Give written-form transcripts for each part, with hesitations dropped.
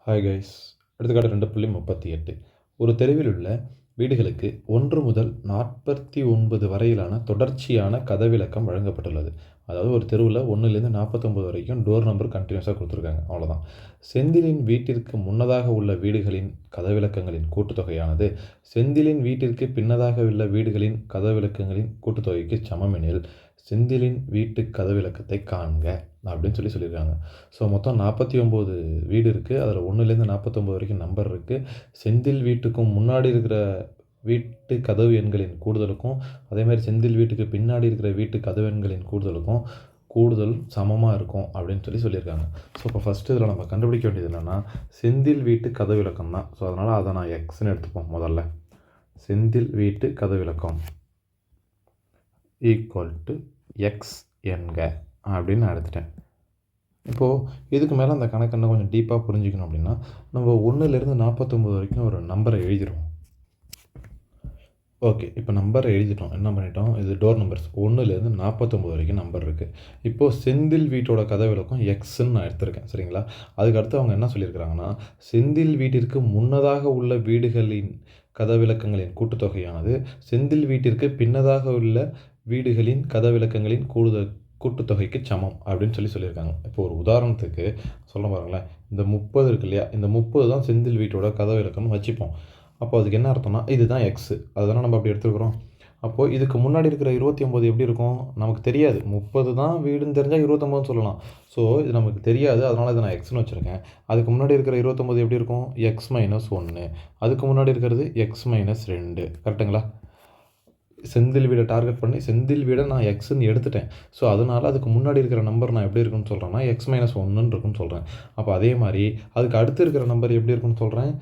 Hi guys. எடுத்துக்காட்டு 2.38. ஒரு தெருவில் உள்ள வீடுகளுக்கு 1 முதல் 49 வரையிலான தொடர்ச்சியான கதவிலக்கம் வழங்கப்பட்டுள்ளது. அதாவது ஒரு தெருவில் 1லேருந்து 49 வரைக்கும் டோர் நம்பர் கண்டினியூஸாக கொடுத்துருக்காங்க. அவ்வளோதான். செந்திலின் வீட்டிற்கு முன்னதாக உள்ள வீடுகளின் கதவிலக்கங்களின் கூட்டுத்தொகையானது செந்திலின் வீட்டிற்கு பின்னதாக உள்ள வீடுகளின் கதவிலக்கங்களின் கூட்டுத்தொகைக்கு சமம் எனில் செந்திலின் வீட்டு கதவிலக்கத்தை காண்க அப்படின்னு சொல்லியிருக்காங்க. ஸோ மொத்தம் 49 வீடு இருக்குது. அதில் 1லேருந்து 49 வரைக்கும் நம்பர் இருக்குது. செந்தில் வீட்டுக்கும் முன்னாடி இருக்கிற வீட்டு கதவு எண்களின் கூடுதலுக்கும் அதேமாதிரி செந்தில் வீட்டுக்கு பின்னாடி இருக்கிற வீட்டு கதவு எண்களின் கூடுதல் சமமாக இருக்கும் அப்படின்னு சொல்லியிருக்காங்க. ஸோ இப்போ ஃபஸ்ட்டு இதில் நம்ம கண்டுபிடிக்க வேண்டியது என்னென்னா செந்தில் வீட்டு கதவிலக்கம் தான். ஸோ அதனால் அதை நான் எக்ஸ்ன்னு எடுத்துப்போம். முதல்ல செந்தில் வீட்டு கதவிலக்கம் ஈக்குவல் டு எக்ஸ் என்க அப்படின்னு நான் எடுத்துட்டேன். இப்போது இதுக்கு மேலே அந்த கணக்கு இன்னும் கொஞ்சம் டீப்பாக புரிஞ்சிக்கணும் அப்படின்னா நம்ம 1லேருந்து 49 வரைக்கும் ஒரு நம்பரை எழுதிடுவோம். ஓகே, இப்போ நம்பரை எழுதிட்டோம். என்ன பண்ணிட்டோம், இது டோர் நம்பர்ஸ் 1லேருந்து 49 வரைக்கும் நம்பர் இருக்குது. இப்போது செந்தில் வீட்டோட கதவிலக்கம் எக்ஸ்ன்னு நான் எடுத்திருக்கேன். சரிங்களா? அதுக்கடுத்து அவங்க என்ன சொல்லியிருக்கிறாங்கன்னா செந்தில் வீட்டிற்கு முன்னதாக உள்ள வீடுகளின் கதவிலக்கங்களின் கூட்டுத்தொகையானது செந்தில் வீட்டிற்கு பின்னதாக உள்ள வீடுகளின் கதவிலக்கங்களின் கூட்டுத்தொகைக்கு சமம் அப்படின்னு சொல்லியிருக்காங்க. இப்போ ஒரு உதாரணத்துக்கு சொல்ல பாருங்களேன், இந்த 30 இருக்கு இல்லையா, இந்த 30 தான் செந்தில் வீட்டோட கதவிலக்கம்னு வச்சுப்போம். அப்போ அதுக்கு என்ன அர்த்தம்னா இதுதான் எக்ஸு, அதுதானே நம்ம அப்படி எடுத்துக்கிறோம். அப்போது இதுக்கு முன்னாடி இருக்கிற 29 எப்படி இருக்கும் நமக்கு தெரியாது. 30 தான் வீடுன்னு தெரிஞ்சால் 29 சொல்லலாம். ஸோ இது நமக்கு தெரியாது, அதனால் இதை நான் எக்ஸ்னு வச்சுருக்கேன். அதுக்கு முன்னாடி இருக்கிற 29 எப்படி இருக்கும், எக்ஸ் மைனஸ் 1. அதுக்கு முன்னாடி இருக்கிறது எக்ஸ் மைனஸ் 2. கரெக்டுங்களா? செந்தில் வீடை டார்கெட் பண்ணி செந்தில் வீடை நான் எக்ஸ்ன்னு எடுத்துட்டேன். ஸோ அதனால் அதுக்கு முன்னாடி இருக்கிற நம்பர் நான் எப்படி இருக்குன்னு சொல்கிறேன்னா எக்ஸ் மைனஸ் 1 இருக்குன்னு சொல்கிறேன். அப்போ அதே மாதிரி அதுக்கு அடுத்து இருக்கிற நம்பர் எப்படி இருக்குன்னு சொல்கிறேன்,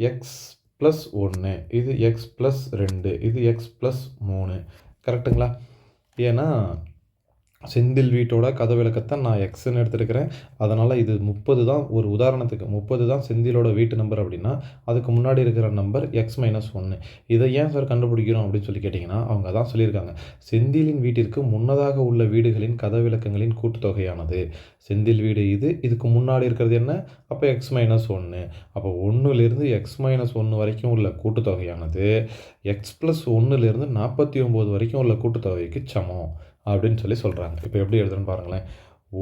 எக்ஸ் ப்ளஸ் 1, இது எக்ஸ் ப்ளஸ் 2, இது எக்ஸ் ப்ளஸ் 3. கரெக்டுங்களா? ஏன்னா செந்தில் வீட்டோட கதவிலக்கத்தை நான் எக்ஸ்ன்னு எடுத்துருக்கிறேன். அதனால் இது 30 தான். ஒரு உதாரணத்துக்கு 30 தான் செந்திலோட வீட்டு நம்பர் அப்படின்னா அதுக்கு முன்னாடி இருக்கிற நம்பர் எக்ஸ் மைனஸ் 1. இதை ஏன் சார் கண்டுபிடிக்கிறோம் அப்படின்னு கேட்டிங்கன்னா அவங்க தான் சொல்லியிருக்காங்க செந்திலின் வீட்டிற்கு முன்னதாக உள்ள வீடுகளின் கதவிலக்கங்களின் கூட்டுத்தொகையானது செந்தில் வீடு இதுக்கு முன்னாடி இருக்கிறது என்ன, அப்போ எக்ஸ் மைனஸ் 1. அப்போ 1லேருந்து எக்ஸ் மைனஸ் 1 வரைக்கும் உள்ள கூட்டுத்தொகையானது எக்ஸ் ப்ளஸ் 1லேருந்து 49 வரைக்கும் உள்ள கூட்டுத்தொகைக்கு சமம் அப்படின்னு சொல்கிறாங்க. இப்போ எப்படி எழுதுறேன்னு பாருங்களேன்,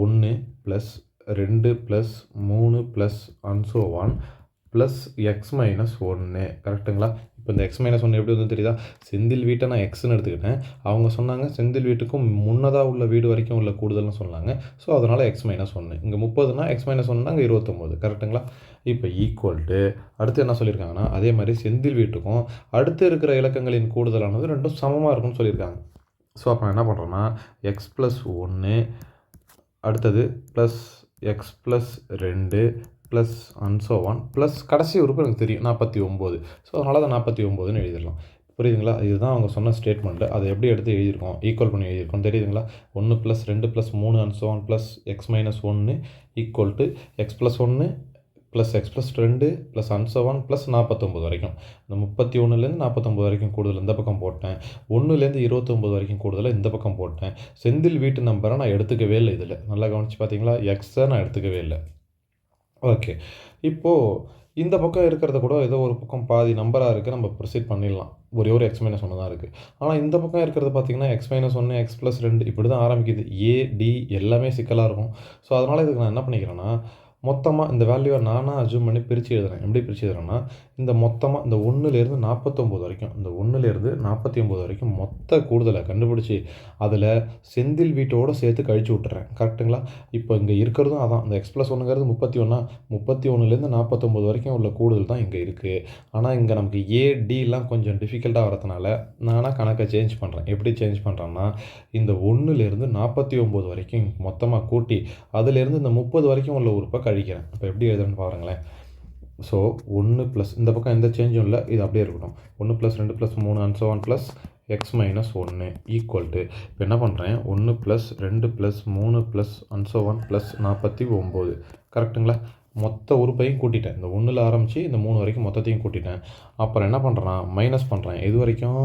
1 plus 2 plus 3 plus அன்சோ 1 plus X minus 1. கரெக்டுங்களா? இப்போ இந்த எக்ஸ் மைனஸ் 1 எப்படி வந்து தெரியுதா, செந்தில் வீட்டை நான் எக்ஸ்ன்னு எடுத்துக்கிட்டேன். அவங்க சொன்னாங்க செந்தில் வீட்டுக்கும் முன்னதாக உள்ள வீடு வரைக்கும் உள்ள கூடுதல்னு சொன்னாங்க. ஸோ அதனால் எக்ஸ் மைனஸ் 1. இங்கே 30னா எக்ஸ் மைனஸ் 1னா அங்கே 29. கரெக்டுங்களா? இப்போ ஈக்குவல் டு அடுத்து என்ன சொல்லியிருக்காங்கன்னா அதே மாதிரி செந்தில் வீட்டுக்கும் அடுத்து இருக்கிற இலக்கங்களின் கூடுதலானது ரெண்டும் சமமாக இருக்குன்னு சொல்லியிருக்காங்க. ஸோ அப்போ நான் என்ன பண்ணுறேன்னா எக்ஸ் ப்ளஸ் 1 அடுத்தது plus X plus 2 plus அன்சோ 1 plus கடைசி உறுப்பு எனக்கு தெரியும் 49. ஸோ அதனால் அதை 49ன்னு எழுதிடலாம். புரியுதுங்களா? இதுதான் அவங்க சொன்ன ஸ்டேட்மெண்ட்டு. அதை எப்படி எடுத்து எழுதியிருக்கோம், ஈக்குவல் பண்ணி எழுதியிருக்கோம் தெரியுதுங்களா? 1 plus 2 plus 3 அன்சோ 1 plus X minus 1 equal to X plus 1 plus X plus 2 plus அன்சோ 1 plus 49 வரைக்கும். இந்த 31லேருந்து 49 வரைக்கும் கூடுதல் இந்த பக்கம் போட்டேன். 1லேருந்து 29 வரைக்கும் கூடுதலை இந்த பக்கம் போட்டேன். செந்தில் வீட்டு நம்பரை நான் எடுத்துக்கவே இல்லை. இதில் நல்லா கவனித்து பார்த்தீங்களா, எக்ஸை நான் எடுத்துக்கவே இல்லை. ஓகே, இப்போது இந்த பக்கம் இருக்கிறத கூட ஏதோ ஒரு பக்கம் பாதி நம்பராக இருக்குது, நம்ம ப்ரொசீட் பண்ணிடலாம். ஒரே ஒரு எக்ஸ் மைனஸ் 1 தான் இருக்குது. ஆனால் இந்த பக்கம் இருக்கிறது பார்த்திங்கன்னா எக்ஸ் மைனஸ் 1 எக்ஸ் ப்ளஸ் 2 இப்படி தான் ஆரம்பிக்குது. ஏடி எல்லாமே சிக்கலாக இருக்கும். ஸோ அதனால் இதுக்கு நான் என்ன பண்ணிக்கிறேன்னா மொத்தமாக இந்த வேல்யூவை நானாக அஜூம் பண்ணி பிரித்து எழுதுறேன். எப்படி பிரித்து எழுதுறேன்னா இந்த மொத்தமாக இந்த 1லேருந்து 49 வரைக்கும் இந்த 1லேருந்து 49 வரைக்கும் மொத்த கூடுதலை கண்டுபிடிச்சி அதில் செந்தில் வீட்டோடு சேர்த்து கழிச்சு விட்டுறேன். கரெக்டுங்களா? இப்போ இங்கே இருக்கிறதும் அதான். இந்த எக்ஸ் ப்ளஸ் 1ங்கிறது 31லேருந்து 49 வரைக்கும் உள்ள கூடுதல் தான் இங்கே இருக்குது. ஆனால் இங்கே நமக்கு ஏடிலாம் கொஞ்சம் டிஃபிகல்ட்டாக வரதுனால நானாக கணக்கை சேஞ்ச் பண்ணுறேன். எப்படி சேஞ்ச் பண்ணுறேன்னா இந்த 1லேருந்து 49 வரைக்கும் மொத்தமாக கூட்டி அதிலேருந்து இந்த 30 வரைக்கும் உள்ள உறுப்பை கழிக்கிறேன். இப்போ எப்படி எழுதுறேன்னு பாருங்களேன். ஸோ 1 ப்ளஸ் இந்த பக்கம் எந்த சேஞ்சும் இல்லை, இது அப்படியே இருக்கட்டும். 1 plus 2 plus 3 அன்சோ 1 plus X minus 1 equal to இப்போ என்ன பண்ணுறேன் 1 ப்ளஸ் 2 ப்ளஸ் 3 ப்ளஸ் அன்சோ 1 ப்ளஸ் 49. கரெக்டுங்களா? மொத்த உறுப்பையும் கூட்டிட்டேன். இந்த 1ல் ஆரம்பித்து இந்த 3 வரைக்கும் மொத்தத்தையும் கூட்டிட்டேன். அப்புறம் என்ன பண்ணுறேன்னா மைனஸ் பண்ணுறேன். இது வரைக்கும்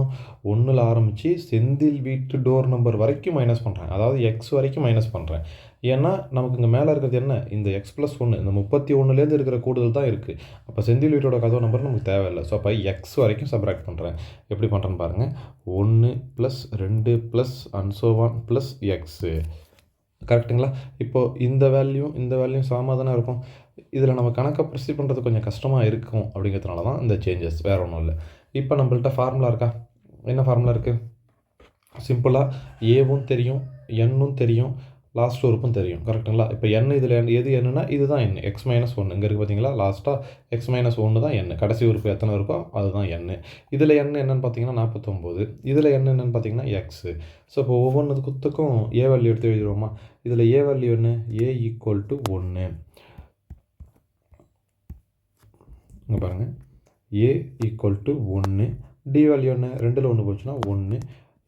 1ல் ஆரம்பித்து செந்தில் வீட்டு டோர் நம்பர் வரைக்கும் மைனஸ் பண்ணுறேன். அதாவது எக்ஸ் வரைக்கும் மைனஸ் பண்ணுறேன். ஏன்னா நமக்கு இங்கே மேலே இருக்கிறது என்ன, இந்த எக்ஸ் ப்ளஸ் 1 இந்த 31லேருந்து இருக்கிற கூடுதல் தான் இருக்குது. அப்போ செந்தில் வீட்டோட கதவு நம்பர் நமக்கு தேவையில்லை. ஸோ அப்போ எக்ஸ் வரைக்கும் சப்ராக்ட் பண்ணுறேன். எப்படி பண்ணுறேன்னு பாருங்கள். 1 + 2 + அண்ட் ஸோ ஆன் + எக்ஸு. கரெக்டுங்களா? இப்போது இந்த வேல்யூ சமமாக தானே இருக்கும். இதில் நம்ம கணக்கை ப்ரொசீட் பண்ணுறது கொஞ்சம் கஷ்டமாக இருக்கும் அப்படிங்கிறதுனால தான் இந்த சேஞ்சஸ், வேறு ஒன்றும் இல்லை. இப்போ நம்மள்ட்ட ஃபார்முலா இருக்கா? என்ன ஃபார்முலா இருக்குது? சிம்பிளாக ஏவும் தெரியும், எண்ணும் தெரியும், லாஸ்ட் உறுப்பும் தெரியும். கரெக்டுங்களா? இப்போ எண் இதில் எது என்னன்னா இதுதான் எண், எக்ஸ் மைனஸ் 1 இங்கே இருக்குது பார்த்தீங்களா? லாஸ்ட்டாக எக்ஸ் மைனஸ் 1 தான் எண். கடைசி உறுப்பு எத்தனை இருக்கோ அதுதான் எண். இதில் எண் என்னென்னு பார்த்தீங்கன்னா 49. இதில் எண் என்னென்னு பார்த்தீங்கன்னா எக்ஸு. ஸோ இப்போ ஒவ்வொன்றுத்துக்கும் ஏ வேல்யூ எடுத்து எழுதிடுவோமா? இதில் ஏ வேல்யூ என்ன? ஏ = 1. இங்கே பாருங்கள், ஏ = 1. டி வேல்யூ என்ன? 2ல் 1 போச்சுன்னா 1.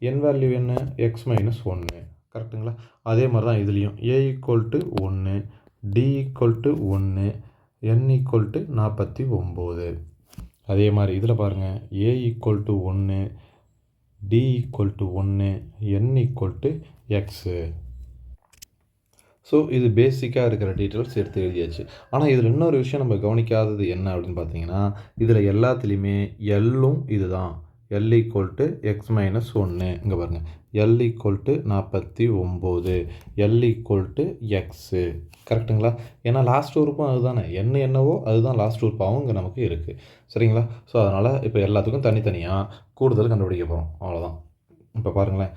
என் வேல்யூ என்ன? X minus 1. கரெக்டுங்களா? அதே மாதிரி தான் இதுலேயும் ஏ = 1, டி = 1, என் = 49. அதே மாதிரி இதில் பாருங்கள், ஏ = 1, டி = 1, என் = எக்ஸு. ஸோ இது பேசிக்காக இருக்கிற டீட்டெயில்ஸ் எடுத்து எழுதியாச்சு. ஆனால் இதில் இன்னொரு விஷயம் நம்ம கவனிக்காதது என்ன அப்படின்னு பார்த்தீங்கன்னா, இதில் எல்லாத்துலேயுமே எல்லும் இது தான். L = X minus 1. இங்கே பாருங்கள், எல் = 49, எல் = எக்ஸு. கரெக்டுங்களா? ஏன்னா லாஸ்ட் உறுப்பும் அதுதானே, என்னவோ அதுதான் லாஸ்ட் உறுப்பாகவும் இங்கே நமக்கு இருக்குது. சரிங்களா? ஸோ அதனால் இப்போ எல்லாத்துக்கும் தனித்தனியாக கூடுதல் கண்டுபிடிக்க போகிறோம். அவ்வளோதான். இப்போ பாருங்களேன்,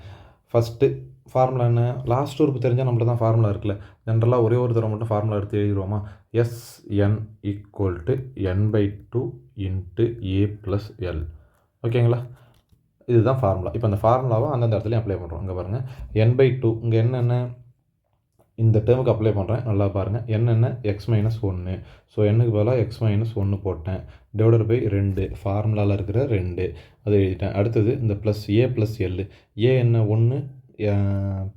ஃபஸ்ட்டு ஃபார்முலா என்ன? லாஸ்ட் உறுப்பு தெரிஞ்சால் நம்மள்ட்ட தான் ஃபார்முலா இருக்குல்ல. ஜென்ரலாக ஒரே ஒரு தடவை மட்டும் ஃபார்முலா எடுத்து எழுதிடுவோமா? Sn = n/2 × a + l. ஓகேங்களா? இதுதான் ஃபார்முலா. இப்போ அந்த ஃபார்முலாவை அந்தந்த இடத்துலையும் அப்ளை பண்ணுறோம். இங்கே பாருங்கள், n/2 இங்கே என்னென்ன இந்த டேர்முக்கு அப்ளை பண்ணுறேன். நல்லா பாருங்கள், என்னென்ன எக்ஸ் மைனஸ் 1. ஸோ எண்ணுக்கு பதிலாக எக்ஸ் மைனஸ் 1 போட்டேன். /2 ஃபார்முலாவில் இருக்கிற 2 அதை எழுதிட்டேன். அடுத்தது இந்த ப்ளஸ் ஏ + எல். ஏ என்ன? 1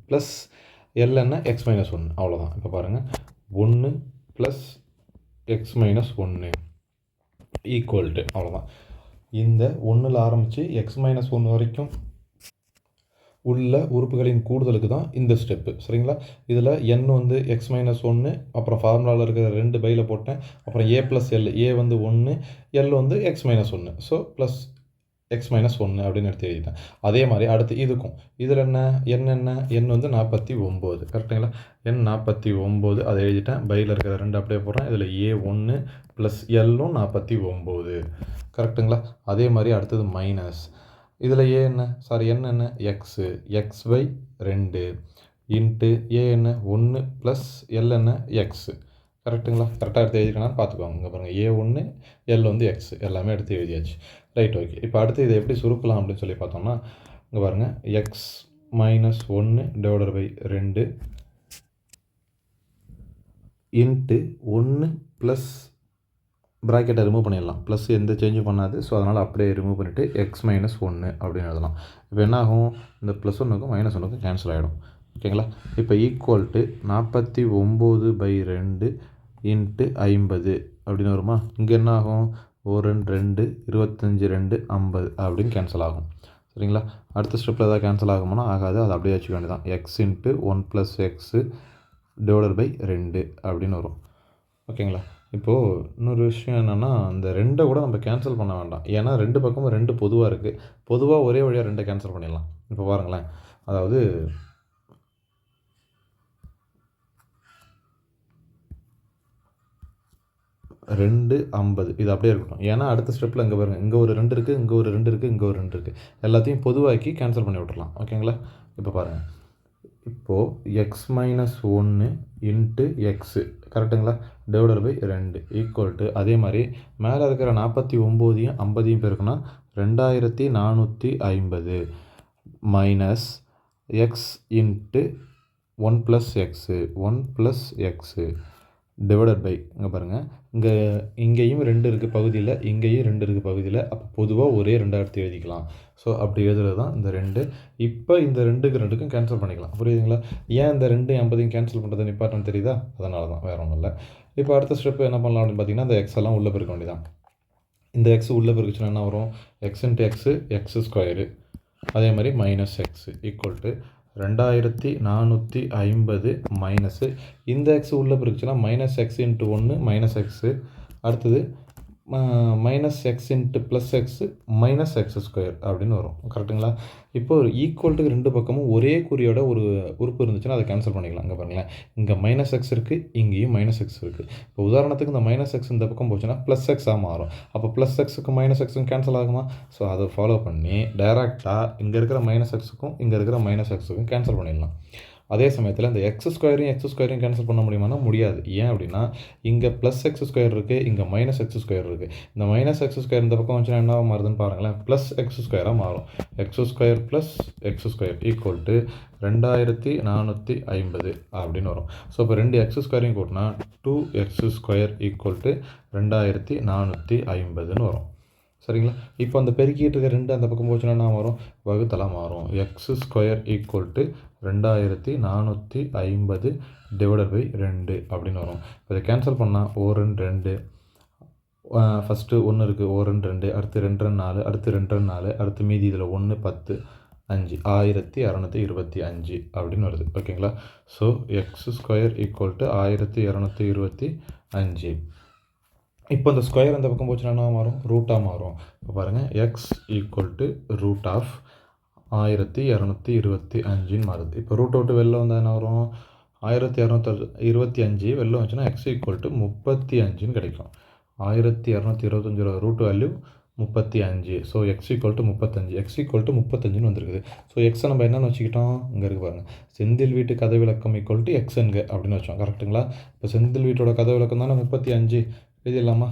ப்ளஸ் எல் என்ன? X minus 1. அவ்வளோதான். இப்போ பாருங்கள், 1 + எக்ஸ் மைனஸ் 1 = அவ்வளோதான். இந்த 1ல் ஆரம்பித்து எக்ஸ் மைனஸ் 1 வரைக்கும் உள்ள உறுப்புகளின் கூடுதலுக்கு தான் இந்த ஸ்டெப்பு. சரிங்களா? இதில் என் வந்து எக்ஸ் மைனஸ் 1, அப்புறம் ஃபார்முலாவில் இருக்கிற 2 பையில் போட்டேன். அப்புறம் ஏ + எல். ஏ வந்து 1, எல் வந்து X minus 1. So plus X minus 1 அப்படின்னு எடுத்து எழுதிட்டேன். அதே மாதிரி அடுத்து இதுக்கும் இதில் என்ன? எண் வந்து 49. கரெக்டுங்களா? எண் 49 அதை எழுதிட்டேன். பையில் இருக்கிற 2 அப்படியே போடுறேன். இதில் A1 + எல்லும் 49. கரெக்டுங்களா? அதே மாதிரி அடுத்தது மைனஸ். இதில் எண் என்ன? எக்ஸு. x/2 இன்ட்டு ஏ என்ன? 1 + எல் என்ன? எக்ஸு. கரெக்டுங்களா? கரெக்டாக எடுத்து எழுதிக்கலாம்னு பார்த்துக்கோங்க. இங்கே பாருங்கள், A1 எல் வந்து எக்ஸ் எல்லாமே எடுத்து எழுதியாச்சு. Right, okay. இப்போ அடுத்து இதை எப்படி சுருக்கலாம் அப்படின்னு சொல்லி பார்த்தோம்னா, இங்கே பாருங்கள், எக்ஸ் மைனஸ் 1 / 2 இன்ட்டு 1 ப்ளஸ் ப்ராக்கெட்டை ரிமூவ் பண்ணிடலாம். ப்ளஸ் எந்த சேஞ்சும் பண்ணாது. ஸோ அதனால் அப்படியே ரிமூவ் பண்ணிவிட்டு எக்ஸ் மைனஸ் 1 அப்படின்னு எழுதலாம். இப்போ என்ன ஆகும்? இந்த +1க்கும் -1க்கும் கேன்சல் ஆகிடும். ஓகேங்களா? இப்போ = 49/2 இன்ட்டு 50 அப்படின்னு வருமா? இங்கே என்ன ஆகும்? 1 2 25 2 50 அப்படின்னு கேன்சல் ஆகும். சரிங்களா? அடுத்த ஸ்டெப்பில் எதாவது கேன்சல் ஆகுமானா ஆகாது. அதை அப்படியே வச்சுக்க வேண்டியதான். எக்ஸ் இன்ட்டு 1 + எக்ஸு /2 அப்படின்னு வரும். ஓகேங்களா? இப்போது இன்னொரு விஷயம் என்னென்னா, இந்த 2 கூட நம்ம கேன்சல் பண்ண வேண்டாம். ஏன்னா 2 பக்கமும் 2 பொதுவாக இருக்குது. பொதுவாக ஒரே வழியாக 2 கேன்சல் பண்ணிடலாம். இப்போ பாருங்களேன், அதாவது 2 50 இது அப்படியே இருக்கட்டும். ஏன்னா அடுத்த ஸ்டெப்பில் இங்கே பாருங்கள், இங்கே ஒரு 2 இருக்குது, இங்கே ஒரு 2 இருக்குது, இங்கே ஒரு 2 இருக்குது. எல்லாத்தையும் பொதுவாக்கி கேன்சல் பண்ணி விட்டுறலாம். ஓகேங்களா? இப்போ பாருங்கள், இப்போது எக்ஸ் மைனஸ் 1 இன்ட்டு எக்ஸு. கரெக்டுங்களா? /2 = அதே மாதிரி மேலே இருக்கிற 49யும் 50யும் பெருக்குனா 2450 minus X into 1 + x 1 + x இங்கே பாருங்கள், இங்கேயும் 2 இருக்குது பகுதியில், இங்கேயும் 2 இருக்குது பகுதியில். அப்போ பொதுவாக ஒரே 2 எடுத்து எழுதிக்கலாம். ஸோ அப்படி எழுதுறது தான் இந்த 2. இப்போ இந்த 2க்கும் கேன்சல் பண்ணிக்கலாம். புரியுதுங்களா? ஏன் இந்த 2 50யும் கேன்சல் பண்ணுறது இம்பார்ட்டன்ட் தெரியுதா? அதனால தான், வேறு ஒன்றும் இல்லை. இப்போ அடுத்த ஸ்டெப் என்ன பண்ணலாம் அப்படின்னு பார்த்தீங்கன்னா, இந்த எக்ஸ் எல்லாம் உள்ளே பெருக்க வேண்டியதான். இந்த எக்ஸ் உள்ளே பெருக்குச்சுன்னா என்ன வரும்? X into X X square, அதே மாதிரி minus X equal to 2450 minus இந்த எக்ஸ் உள்ளே பெருக்குச்சுன்னா minus X into 1 minus X, அடுத்தது minus X into plus X minus X square அப்படின்னு வரும். கரெக்டுங்களா? இப்போது ஈக்குவல்ட்டுக்கு ரெண்டு பக்கமும் ஒரே குறியோட ஒரு உறுப்பு இருந்துச்சுன்னா அதை கேன்சல் பண்ணிக்கலாம். இங்கே பாருங்களேன், இங்கே மைனஸ் எக்ஸ் இருக்குது, இங்கேயும் மைனஸ் எக்ஸ் இருக்குது. இப்போ உதாரணத்துக்கு இந்த மைனஸ் எக்ஸ் இந்த பக்கம் போச்சுன்னா ப்ளஸ் எக்ஸாக மாறும். அப்போ ப்ளஸ் எக்ஸுக்கு மைனஸ் எக்ஸுக்கும் கேன்சல் ஆகுமா? ஸோ அதை ஃபாலோ பண்ணி டைரெக்டாக இங்கே இருக்கிற மைனஸ் எக்ஸுக்கும் இங்கே இருக்கிற மைனஸ் எக்ஸுக்கும் கேன்சல் பண்ணிடலாம். அதே சமயத்தில் இந்த எக்ஸ் ஸ்கொயரையும் கேன்சல் பண்ண முடியுமானா முடியாது. ஏன் அப்படின்னா இங்கே ப்ளஸ் எக்ஸ் ஸ்கொயர் இருக்குது, இங்கே மைனஸ் எக்ஸ் ஸ்கொயர் இருக்குது. இந்த மைனஸ் எக்ஸ் ஸ்கொயர் இந்த பக்கம் வந்துச்சுன்னா என்ன மாறுதுன்னு பாருங்களேன், ப்ளஸ் எக்ஸ் ஸ்கொயராக மாறும். X square plus X square equal to 2450 அப்படின்னு வரும். ஸோ இப்போ ரெண்டு எக்ஸ் ஸ்கொயரையும் கூட்டினா 2x ஸ்கொயர் ஈக்குவல் டு 2450ன்னு வரும். சரிங்களா? இப்போ அந்த பெருக்கிட்டு இருக்க ரெண்டு அந்த பக்கம் போச்சுன்னா என்ன வரும்? வகுத்தலாம் மாறும். X square equal to 2450 divided by 2 அப்படின்னு வரும். இப்போ இதை கேன்சல் பண்ணால் 1 2 ஃபஸ்ட்டு 1 இருக்குது, 1 2 அடுத்து 2 4 அடுத்து 2 4 அடுத்து மீதி இதில் 1 10 5 1225 அப்படின்னு வருது. ஓகேங்களா? So X square equal to 1225. இப்போ இந்த ஸ்கொயர் அந்த பக்கம் போச்சுன்னா என்ன மாறும்? ரூட்டாக மாறும். இப்போ பாருங்கள், x equal to root of 1225 மாறுது. இப்போ ரூட் அவுட்டு வெளில வந்தால் என்ன வரும்? 1225 வெளில வந்துச்சுன்னா எக்ஸ் ஈக்குவல் டு 35 கிடைக்கும். 1225 root value 35. So x equal to 35, x equal to 35 வந்துருக்குது. ஸோ எக்ஸை நம்ம என்னென்னு வச்சுக்கிட்டோம்? இங்கே இருக்குது பாருங்கள், செந்தில் வீட்டு கதை விளக்கம் ஈக்குவல் டு எக்ஸ் என்க அப்படின்னு வச்சோம். கரெக்டுங்களா? இப்போ செந்தில் வீட்டோட கதை விளக்கம் தானே 35 எழுதிடலாமா?